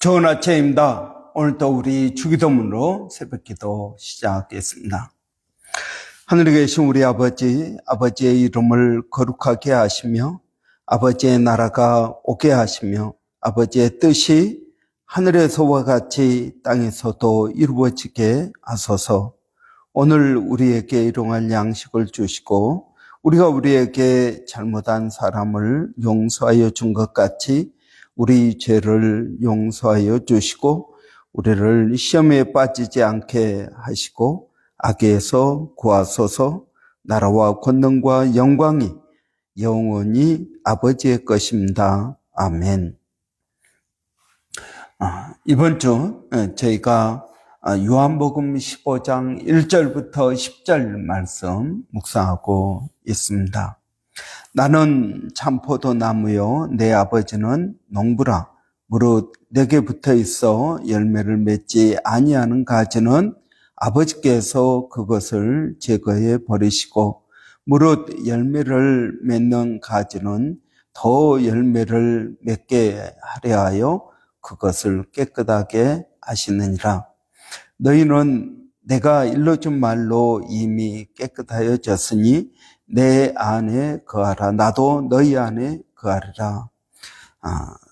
좋은 아침입니다. 오늘도 우리 주기도문으로 새벽기도 시작하겠습니다. 하늘에 계신 우리 아버지, 아버지의 이름을 거룩하게 하시며 아버지의 나라가 오게 하시며 아버지의 뜻이 하늘에서와 같이 땅에서도 이루어지게 하소서. 오늘 우리에게 일용할 양식을 주시고 우리가 우리에게 잘못한 사람을 용서하여 준 것 같이 우리 죄를 용서하여 주시고 우리를 시험에 빠지지 않게 하시고 악에서 구하소서. 나라와 권능과 영광이 영원히 아버지의 것입니다. 아멘. 이번 주 저희가 요한복음 15장 1절부터 10절 말씀 묵상하고 있습니다. 나는 참포도나무요 내 아버지는 농부라. 무릇 내게 붙어 있어 열매를 맺지 아니하는 가지는 아버지께서 그것을 제거해 버리시고 무릇 열매를 맺는 가지는 더 열매를 맺게 하려 하여 그것을 깨끗하게 하시느니라. 너희는 내가 일러준 말로 이미 깨끗하여졌으니 내 안에 거하라. 나도 너희 안에 거하리라.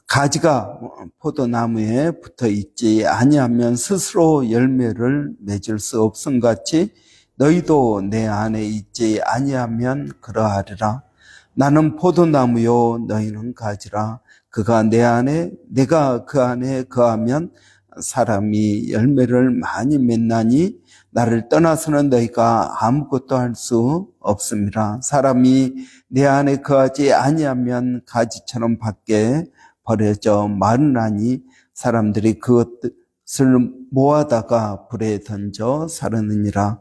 가지가 포도나무에 붙어 있지 아니하면 스스로 열매를 맺을 수 없음 같이 너희도 내 안에 있지 아니하면 그러하리라. 나는 포도나무요 너희는 가지라. 그가 내 안에 내가 그 안에 거하면 사람이 열매를 많이 맺나니 나를 떠나서는 너희가 아무것도 할 수 없습니다. 사람이 내 안에 거하지 아니하면 가지처럼 밖에 버려져 마르나니 사람들이 그것을 모아다가 불에 던져 사르느니라.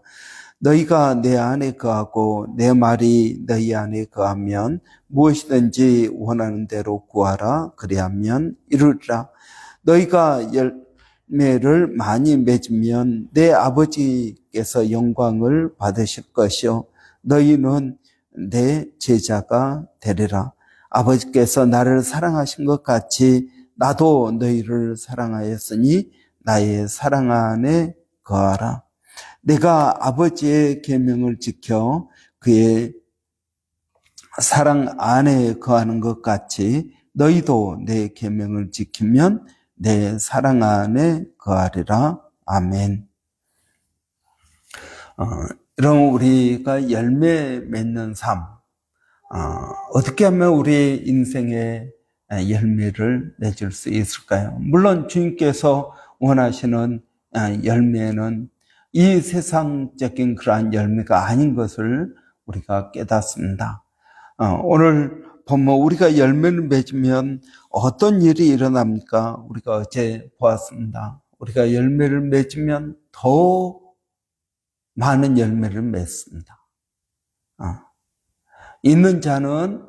너희가 내 안에 거하고 내 말이 너희 안에 거하면 무엇이든지 원하는 대로 구하라. 그리하면 이루리라. 너희가 열매를 많이 맺으면 내 아버지께서 영광을 받으실 것이요 너희는 내 제자가 되리라. 아버지께서 나를 사랑하신 것 같이 나도 너희를 사랑하였으니 나의 사랑 안에 거하라. 내가 아버지의 계명을 지켜 그의 사랑 안에 거하는 것 같이 너희도 내 계명을 지키면 내 사랑 안에 거하리라. 아멘. 여러분, 우리가 열매 맺는 삶, 어떻게 하면 우리 인생에 열매를 맺을 수 있을까요? 물론 주님께서 원하시는 열매는 이 세상적인 그러한 열매가 아닌 것을 우리가 깨닫습니다. 오늘 보면 우리가 열매를 맺으면 어떤 일이 일어납니까? 우리가 어제 보았습니다. 우리가 열매를 맺으면 더 많은 열매를 맺습니다. 있는 자는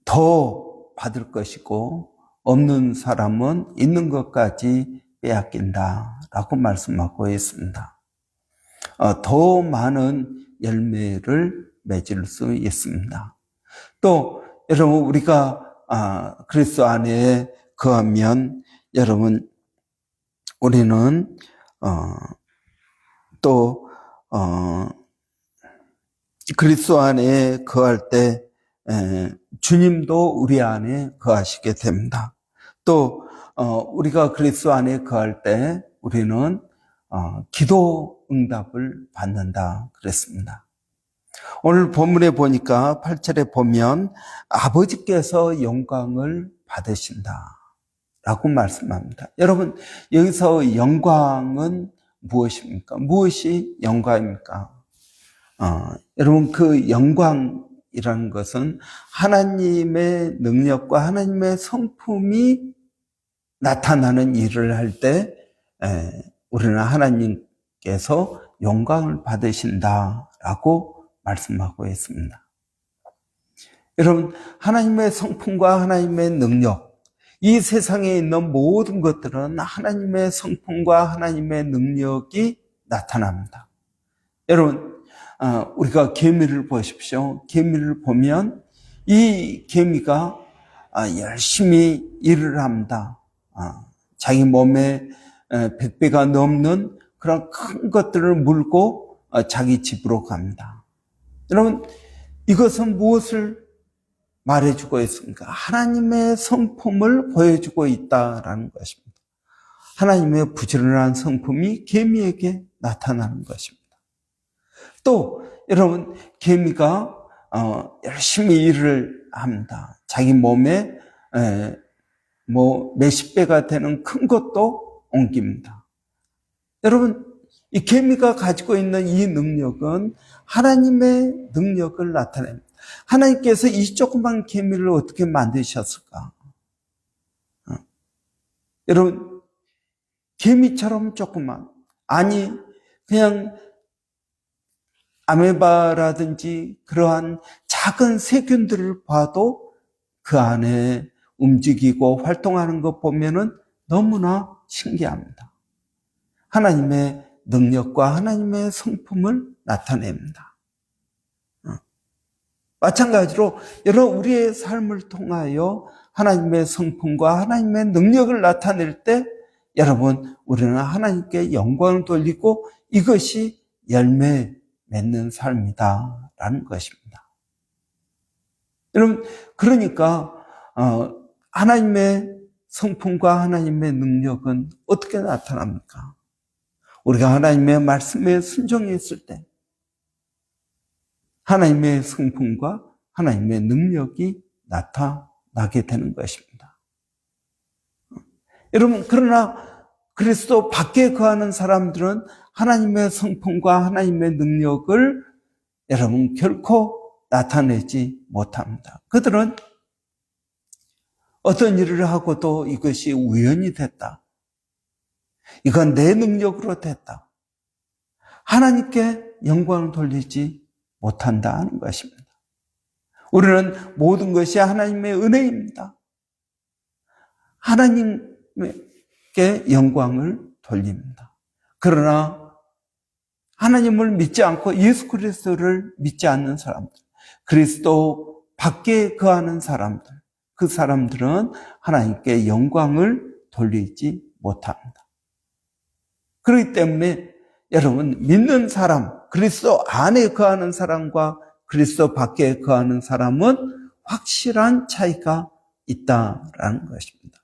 더 받을 것이고 없는 사람은 있는 것까지 빼앗긴다라고 말씀하고 있습니다. 더 많은 열매를 맺을 수 있습니다. 또 여러분 우리가 그리스도 안에 거하면 여러분 우리는 또 그리스도 안에 거할 때 주님도 우리 안에 거하시게 됩니다. 또 우리가 그리스도 안에 거할 때 우리는 기도 응답을 받는다 그랬습니다. 오늘 본문에 보니까 8절에 보면 아버지께서 영광을 받으신다 라고 말씀합니다. 여러분 여기서 영광은 무엇입니까? 무엇이 영광입니까? 여러분 그 영광이라는 것은 하나님의 능력과 하나님의 성품이 나타나는 일을 할 때 우리는 하나님께서 영광을 받으신다라고 말씀하고 있습니다. 여러분 하나님의 성품과 하나님의 능력, 이 세상에 있는 모든 것들은 하나님의 성품과 하나님의 능력이 나타납니다. 여러분 우리가 개미를 보십시오. 개미를 보면 이 개미가 열심히 일을 합니다. 자기 몸에 100배가 넘는 그런 큰 것들을 물고 자기 집으로 갑니다. 여러분, 이것은 무엇을 말해주고 있습니까? 하나님의 성품을 보여주고 있다라는 것입니다. 하나님의 부지런한 성품이 개미에게 나타나는 것입니다. 또 여러분, 개미가 열심히 일을 합니다. 자기 몸에 몇십 배가 되는 큰 것도 옮깁니다. 여러분, 이 개미가 가지고 있는 이 능력은 하나님의 능력을 나타냅니다. 하나님께서 이 조그만 개미를 어떻게 만드셨을까? 여러분, 개미처럼 조그만, 아니 그냥 아메바라든지 그러한 작은 세균들을 봐도 그 안에 움직이고 활동하는 것 보면은 너무나 신기합니다. 하나님의 능력과 하나님의 성품을 나타냅니다. 마찬가지로 여러분, 우리의 삶을 통하여 하나님의 성품과 하나님의 능력을 나타낼 때 여러분, 우리는 하나님께 영광을 돌리고 이것이 열매 맺는 삶이다 라는 것입니다. 여러분, 그러니까 하나님의 성품과 하나님의 능력은 어떻게 나타납니까? 우리가 하나님의 말씀에 순종했을 때 하나님의 성품과 하나님의 능력이 나타나게 되는 것입니다. 여러분, 그러나 그리스도 밖에 거하는 사람들은 하나님의 성품과 하나님의 능력을 여러분 결코 나타내지 못합니다. 그들은 어떤 일을 하고도 이것이 우연히 됐다. 이건 내 능력으로 됐다. 하나님께 영광을 돌리지 못한다 하는 것입니다. 우리는 모든 것이 하나님의 은혜입니다. 하나님께 영광을 돌립니다. 그러나 하나님을 믿지 않고 예수 그리스도를 믿지 않는 사람들, 그리스도 밖에 거하는 사람들, 그 사람들은 하나님께 영광을 돌리지 못합니다. 그렇기 때문에 여러분, 믿는 사람, 그리스도 안에 거하는 사람과 그리스도 밖에 거하는 사람은 확실한 차이가 있다라는 것입니다.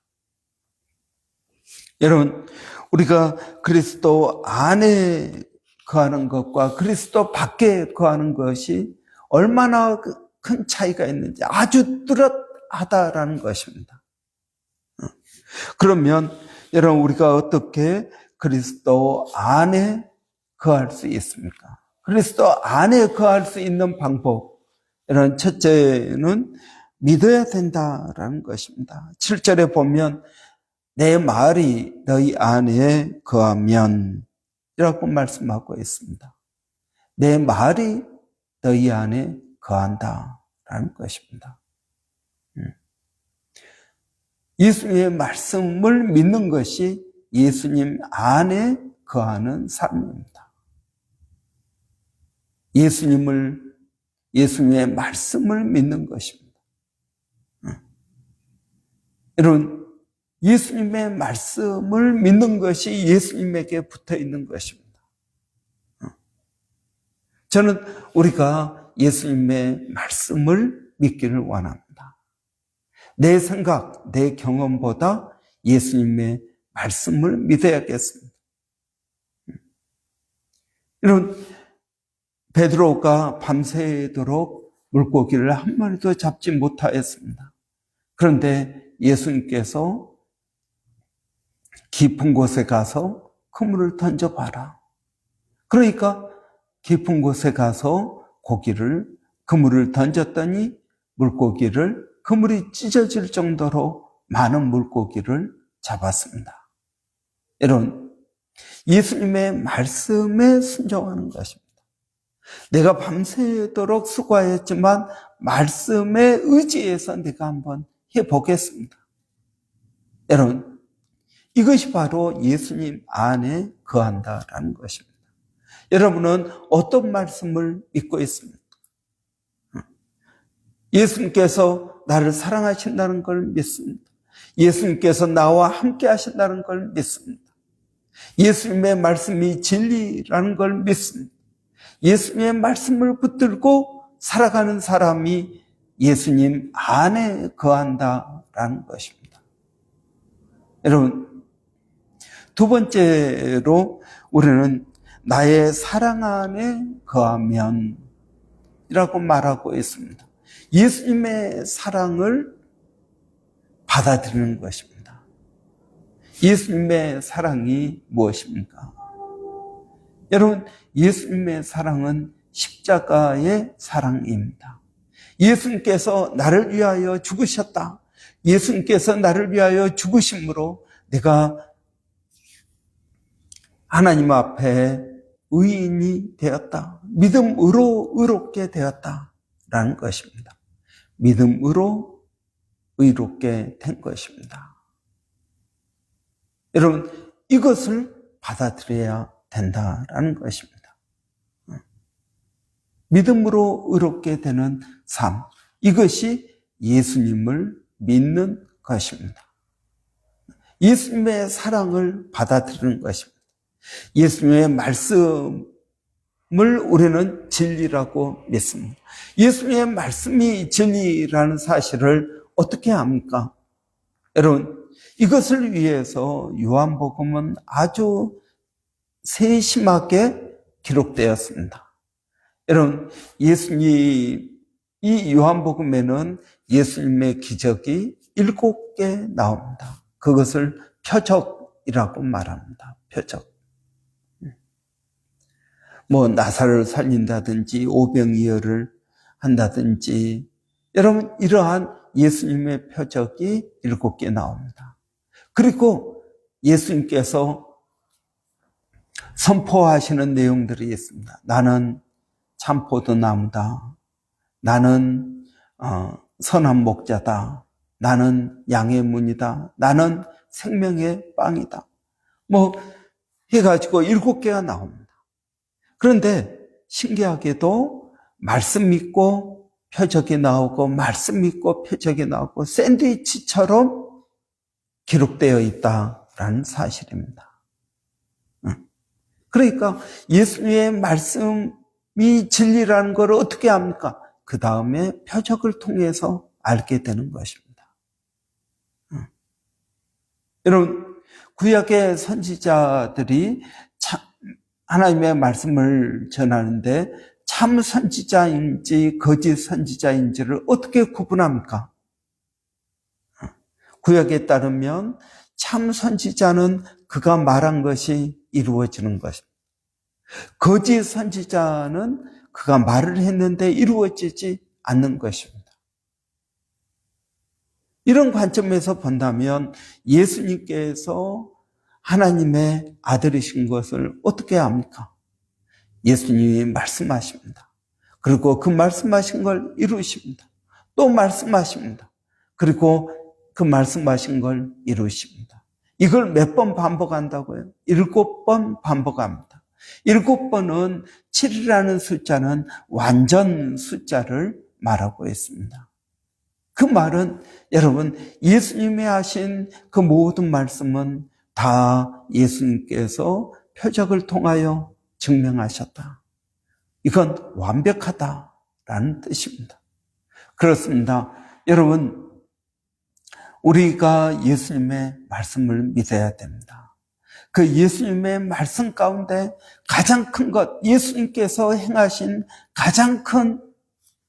여러분, 우리가 그리스도 안에 거하는 것과 그리스도 밖에 거하는 것이 얼마나 큰 차이가 있는지 아주 뚜렷하다라는 것입니다. 그러면 여러분, 우리가 어떻게 그리스도 안에 거할 수 있습니까? 그리스도 안에 거할 수 있는 방법, 이런 첫째는 믿어야 된다라는 것입니다. 7절에 보면 내 말이 너희 안에 거하면 이라고 말씀하고 있습니다. 내 말이 너희 안에 거한다라는 것입니다. 예수님의 말씀을 믿는 것이 예수님 안에 거하는 삶입니다. 예수님의 말씀을 믿는 것입니다. 여러분, 예수님의 말씀을 믿는 것이 예수님에게 붙어 있는 것입니다. 저는 우리가 예수님의 말씀을 믿기를 원합니다. 내 생각, 내 경험보다 예수님의 말씀을 믿어야겠습니다. 여러분, 베드로가 밤새도록 물고기를 한 마리도 잡지 못하였습니다. 그런데 예수님께서 깊은 곳에 가서 그물을 던져봐라. 그러니까 깊은 곳에 가서 그물을 던졌더니 그물이 찢어질 정도로 많은 물고기를 잡았습니다. 여러분, 예수님의 말씀에 순종하는 것입니다. 내가 밤새도록 수고하였지만 말씀에 의지해서 내가 한번 해보겠습니다. 여러분, 이것이 바로 예수님 안에 거한다라는 것입니다. 여러분은 어떤 말씀을 믿고 있습니까? 예수님께서 나를 사랑하신다는 걸 믿습니다. 예수님께서 나와 함께 하신다는 걸 믿습니다. 예수님의 말씀이 진리라는 걸 믿습니다. 예수님의 말씀을 붙들고 살아가는 사람이 예수님 안에 거한다라는 것입니다. 여러분, 두 번째로 우리는 나의 사랑 안에 거하면 이라고 말하고 있습니다. 예수님의 사랑을 받아들이는 것입니다. 예수님의 사랑이 무엇입니까? 여러분, 예수님의 사랑은 십자가의 사랑입니다. 예수님께서 나를 위하여 죽으셨다. 예수님께서 나를 위하여 죽으심으로 내가 하나님 앞에 의인이 되었다. 믿음으로 의롭게 되었다라는 것입니다. 믿음으로 의롭게 된 것입니다. 여러분, 이것을 받아들여야 된다라는 것입니다. 믿음으로 의롭게 되는 삶, 이것이 예수님을 믿는 것입니다. 예수님의 사랑을 받아들이는 것입니다. 예수님의 말씀을 우리는 진리라고 믿습니다. 예수님의 말씀이 진리라는 사실을 어떻게 합니까? 여러분, 이것을 위해서 요한복음은 아주 세심하게 기록되었습니다. 여러분, 이 요한복음에는 예수님의 기적이 7개 나옵니다. 그것을 표적이라고 말합니다. 표적. 나사를 살린다든지 오병이어를 한다든지, 여러분, 이러한 예수님의 표적이 7개 나옵니다. 그리고 예수님께서 선포하시는 내용들이 있습니다. 나는 참포도나무다. 나는 선한 목자다. 나는 양의 문이다. 나는 생명의 빵이다. 해가지고 7개가 나옵니다. 그런데 신기하게도 말씀 믿고 표적이 나오고 말씀 믿고 표적이 나오고 샌드위치처럼 기록되어 있다라는 사실입니다. 그러니까 예수님의 말씀이 진리라는 걸 어떻게 합니까? 그 다음에 표적을 통해서 알게 되는 것입니다. 여러분, 구약의 선지자들이 하나님의 말씀을 전하는데 참 선지자인지 거짓 선지자인지를 어떻게 구분합니까? 구약에 따르면 참 선지자는 그가 말한 것이 이루어지는 것입니다. 거짓 선지자는 그가 말을 했는데 이루어지지 않는 것입니다. 이런 관점에서 본다면 예수님께서 하나님의 아들이신 것을 어떻게 압니까? 예수님이 말씀하십니다. 그리고 그 말씀하신 걸 이루십니다. 또 말씀하십니다. 그리고 그 말씀하신 걸 이루십니다. 이걸 몇 번 반복한다고요? 7번 반복합니다. 7번은 7이라는 숫자는 완전 숫자를 말하고 있습니다. 그 말은 여러분, 예수님이 하신 그 모든 말씀은 다 예수님께서 표적을 통하여 증명하셨다. 이건 완벽하다라는 뜻입니다. 그렇습니다. 여러분, 우리가 예수님의 말씀을 믿어야 됩니다. 그 예수님의 말씀 가운데 가장 큰 것, 예수님께서 행하신 가장 큰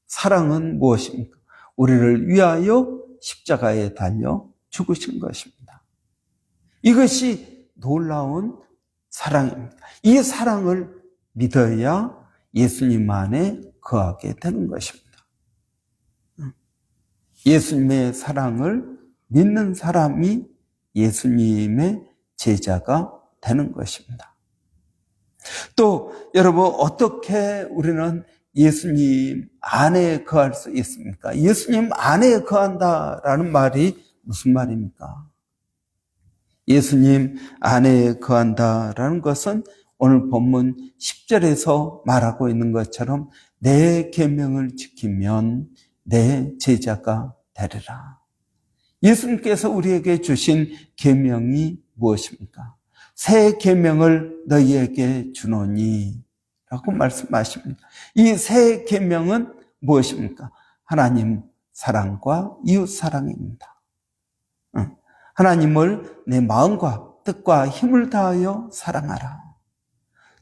사랑은 무엇입니까? 우리를 위하여 십자가에 달려 죽으신 것입니다. 이것이 놀라운 사랑입니다. 이 사랑을 믿어야 예수님 안에 거하게 되는 것입니다. 예수님의 사랑을 믿는 사람이 예수님의 제자가 되는 것입니다. 또 여러분, 어떻게 우리는 예수님 안에 거할 수 있습니까? 예수님 안에 거한다라는 말이 무슨 말입니까? 예수님 안에 거한다라는 것은 오늘 본문 10절에서 말하고 있는 것처럼 내 계명을 지키면 내 제자가 되리라. 예수님께서 우리에게 주신 계명이 무엇입니까? 새 계명을 너희에게 주노니 라고 말씀하십니다. 이 새 계명은 무엇입니까? 하나님 사랑과 이웃 사랑입니다. 하나님을 내 마음과 뜻과 힘을 다하여 사랑하라.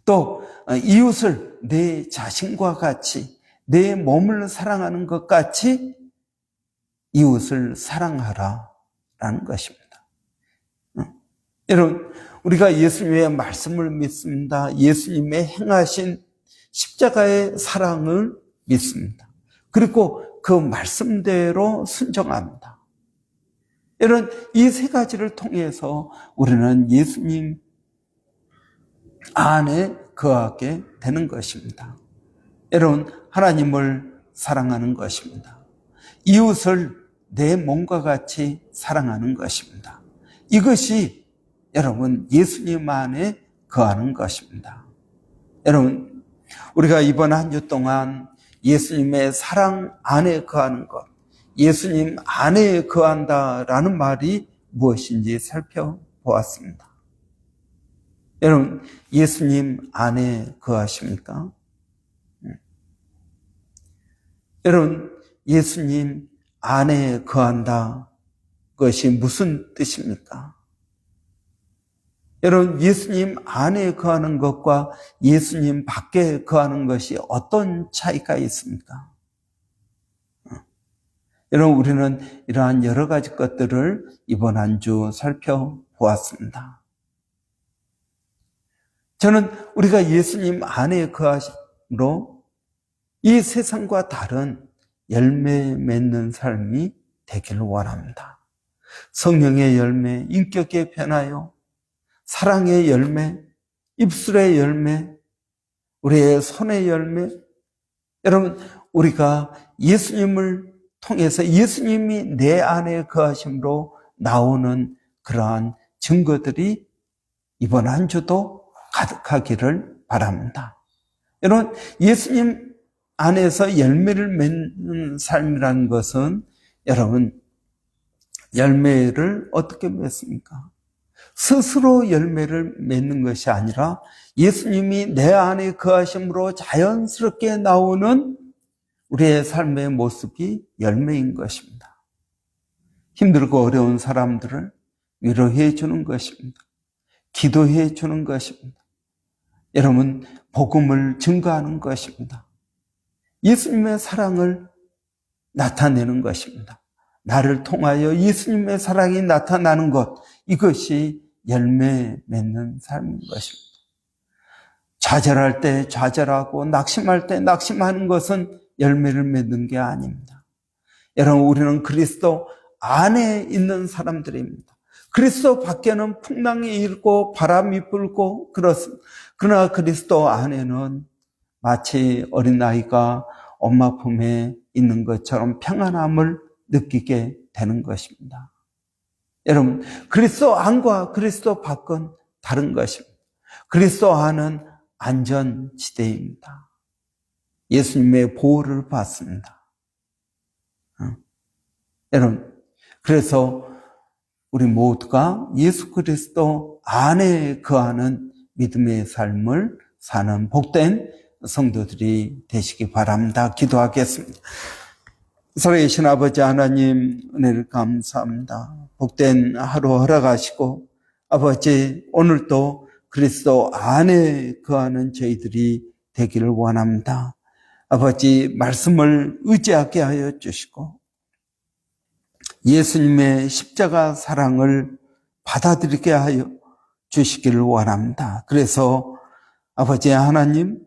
또 이웃을 내 자신과 같이 내 몸을 사랑하는 것 같이 이웃을 사랑하라 라는 것입니다. 여러분, 우리가 예수님의 말씀을 믿습니다. 예수님의 행하신 십자가의 사랑을 믿습니다. 그리고 그 말씀대로 순종합니다. 여러분, 이 세 가지를 통해서 우리는 예수님 안에 거하게 되는 것입니다. 여러분, 하나님을 사랑하는 것입니다. 이웃을 내 몸과 같이 사랑하는 것입니다. 이것이 여러분 예수님 안에 거하는 것입니다. 여러분, 우리가 이번 한 주 동안 예수님의 사랑 안에 거하는 것, 예수님 안에 거한다라는 말이 무엇인지 살펴보았습니다. 여러분, 예수님 안에 거하십니까? 여러분, 예수님 안에 거한다. 그것이 무슨 뜻입니까? 여러분, 예수님 안에 거하는 것과 예수님 밖에 거하는 것이 어떤 차이가 있습니까? 여러분, 우리는 이러한 여러 가지 것들을 이번 한 주 살펴보았습니다. 저는 우리가 예수님 안에 거하심으로 이 세상과 다른 열매 맺는 삶이 되기를 원합니다. 성령의 열매, 인격의 변화요, 사랑의 열매, 입술의 열매, 우리의 손의 열매. 여러분, 우리가 예수님을 통해서 예수님이 내 안에 거하심으로 나오는 그러한 증거들이 이번 한 주도 가득하기를 바랍니다. 여러분, 예수님 안에서 열매를 맺는 삶이라는 것은 여러분, 열매를 어떻게 맺습니까? 스스로 열매를 맺는 것이 아니라 예수님이 내 안에 거하심으로 자연스럽게 나오는 우리의 삶의 모습이 열매인 것입니다. 힘들고 어려운 사람들을 위로해 주는 것입니다. 기도해 주는 것입니다. 여러분, 복음을 증거하는 것입니다. 예수님의 사랑을 나타내는 것입니다. 나를 통하여 예수님의 사랑이 나타나는 것, 이것이 열매 맺는 삶인 것입니다. 좌절할 때 좌절하고 낙심할 때 낙심하는 것은 열매를 맺는 게 아닙니다. 여러분, 우리는 그리스도 안에 있는 사람들입니다. 그리스도 밖에는 풍랑이 일고 바람이 불고 그렇습니다. 그러나 그리스도 안에는 마치 어린아이가 엄마 품에 있는 것처럼 평안함을 느끼게 되는 것입니다. 여러분, 그리스도 안과 그리스도 밖은 다른 것입니다. 그리스도 안은 안전지대입니다. 예수님의 보호를 받습니다. 여러분, 그래서 우리 모두가 예수 그리스도 안에 거하는 믿음의 삶을 사는 복된 성도들이 되시기 바랍니다. 기도하겠습니다. 살아계신 아버지 하나님, 은혜를 감사합니다. 복된 하루 허락하시고 아버지, 오늘도 그리스도 안에 거하는 저희들이 되기를 원합니다. 아버지, 말씀을 의지하게 하여 주시고 예수님의 십자가 사랑을 받아들이게 하여 주시기를 원합니다. 그래서 아버지 하나님,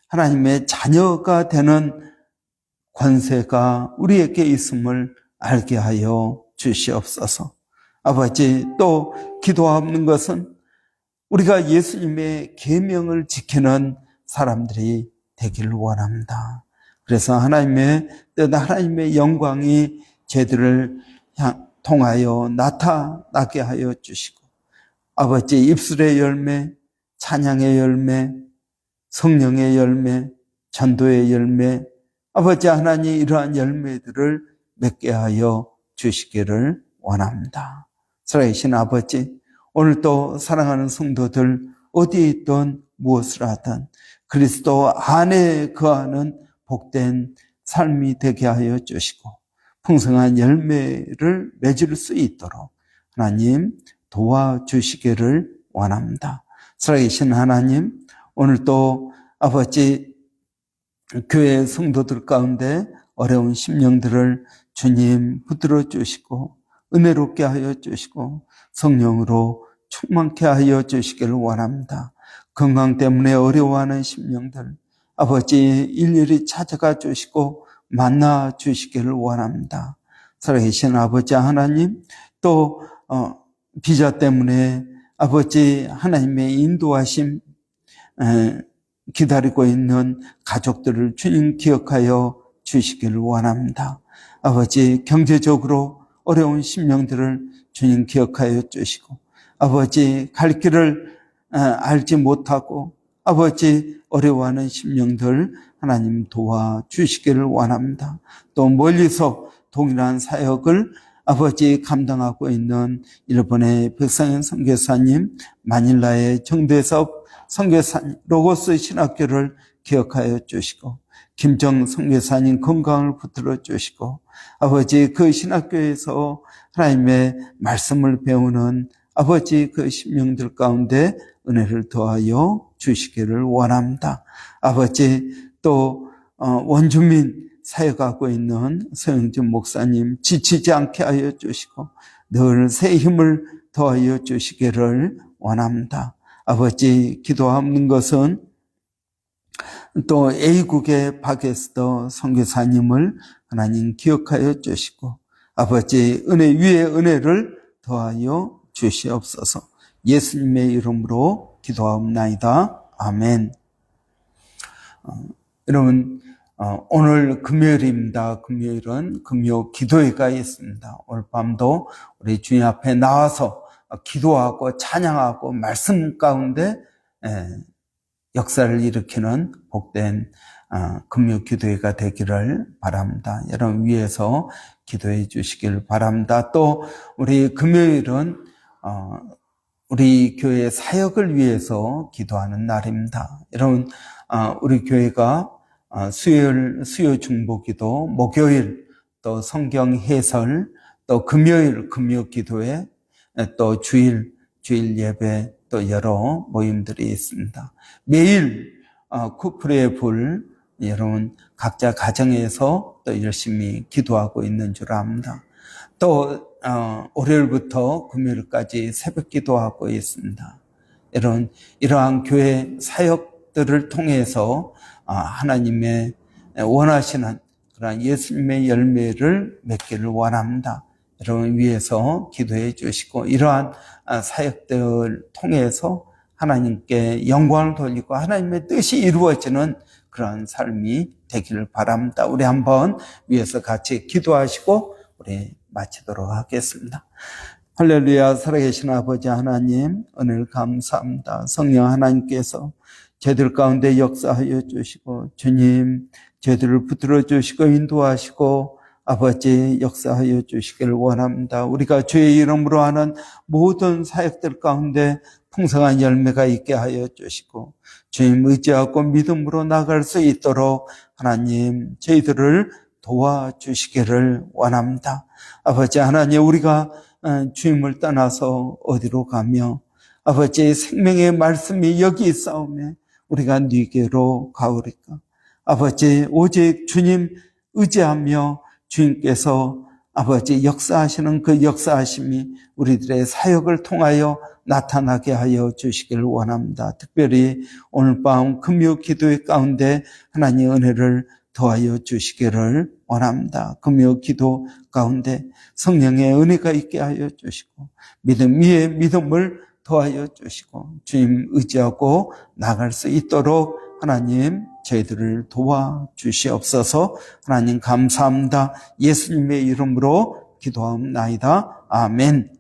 하나님의 자녀가 되는 권세가 우리에게 있음을 알게 하여 주시옵소서. 아버지, 또 기도하는 것은 우리가 예수님의 계명을 지키는 사람들이 되기를 원합니다. 그래서 하나님의 뜻, 하나님의 영광이 저희들을 통하여 나타나게 하여 주시고 아버지, 입술의 열매, 찬양의 열매, 성령의 열매, 전도의 열매, 아버지 하나님, 이러한 열매들을 맺게 하여 주시기를 원합니다. 살아계신 아버지, 오늘도 사랑하는 성도들 어디에 있든 무엇을 하든 그리스도 안에 거하는 복된 삶이 되게 하여 주시고 풍성한 열매를 맺을 수 있도록 하나님 도와주시기를 원합니다. 살아계신 하나님, 오늘도 아버지 교회 성도들 가운데 어려운 심령들을 주님 붙들어 주시고 은혜롭게 하여 주시고 성령으로 충만케 하여 주시기를 원합니다. 건강 때문에 어려워하는 심령들 아버지 일일이 찾아가 주시고 만나 주시기를 원합니다. 살아계신 아버지 하나님, 또 비자 때문에 아버지 하나님의 인도하심 기다리고 있는 가족들을 주님 기억하여 주시기를 원합니다. 아버지 경제적으로 어려운 심령들을 주님 기억하여 주시고 아버지 갈 길을 알지 못하고 아버지 어려워하는 심령들 하나님 도와주시기를 원합니다. 또 멀리서 동일한 사역을 아버지 감당하고 있는 일본의 백상현 선교사님, 마닐라의 정대섭 선교사님, 로고스 신학교를 기억하여 주시고 김정 선교사님 건강을 붙들어 주시고 아버지 그 신학교에서 하나님의 말씀을 배우는 아버지 그 심령들 가운데 은혜를 더하여 주시기를 원합니다. 아버지 또 원주민 사역하고 있는 서영준 목사님 지치지 않게 하여 주시고 늘 새 힘을 더하여 주시기를 원합니다. 아버지 기도하는 것은 또 A국의 박에스더 선교사님을 하나님 기억하여 주시고 아버지 은혜 위에 은혜를 더하여 주시옵소서. 예수님의 이름으로 기도하옵나이다. 아멘. 여러분, 오늘 금요일입니다. 금요일은 금요 기도회가 있습니다. 오늘 밤도 우리 주님 앞에 나와서 기도하고 찬양하고 말씀 가운데 역사를 일으키는 복된 금요 기도회가 되기를 바랍니다. 여러분 위해서 기도해 주시길 바랍니다. 또 우리 금요일은 우리 교회 사역을 위해서 기도하는 날입니다. 여러분 우리 교회가 수요 중보기도, 목요일 또 성경 해설, 또 금요일 금요 기도회, 또 주일 예배, 또 여러 모임들이 있습니다. 매일 쿠프리의 불, 여러분 각자 가정에서 또 열심히 기도하고 있는 줄 압니다. 또 월요일부터 금요일까지 새벽 기도하고 있습니다. 여러분 이러한 교회 사역들을 통해서 하나님의 원하시는 그런 예수님의 열매를 맺기를 원합니다. 여러분 위해서 기도해 주시고 이러한 사역들을 통해서 하나님께 영광을 돌리고 하나님의 뜻이 이루어지는 그런 삶이 되기를 바랍니다. 우리 한번 위해서 같이 기도하시고 우리 마치도록 하겠습니다. 할렐루야. 살아계신 아버지 하나님 은혜를 감사합니다. 성령 하나님께서 저희들 가운데 역사하여 주시고 주님 저희들을 붙들어 주시고 인도하시고 아버지 역사하여 주시기를 원합니다. 우리가 주의 이름으로 하는 모든 사역들 가운데 풍성한 열매가 있게 하여 주시고 주님 의지하고 믿음으로 나갈 수 있도록 하나님 저희들을 도와주시기를 원합니다. 아버지 하나님 우리가 주님을 떠나서 어디로 가며 아버지 생명의 말씀이 여기 있사오매 우리가 네게로 가오리까. 아버지 오직 주님 의지하며 주님께서 아버지 역사하시는 그 역사하심이 우리들의 사역을 통하여 나타나게 하여 주시기를 원합니다. 특별히 오늘 밤 금요 기도회 가운데 하나님의 은혜를 더하여 주시기를 원합니다. 금요 기도 가운데 성령의 은혜가 있게 하여 주시고 믿음 위에 믿음을 더하여 주시고 주님 의지하고 나갈 수 있도록 하나님 저희들을 도와주시옵소서. 하나님 감사합니다. 예수님의 이름으로 기도하옵나이다. 아멘.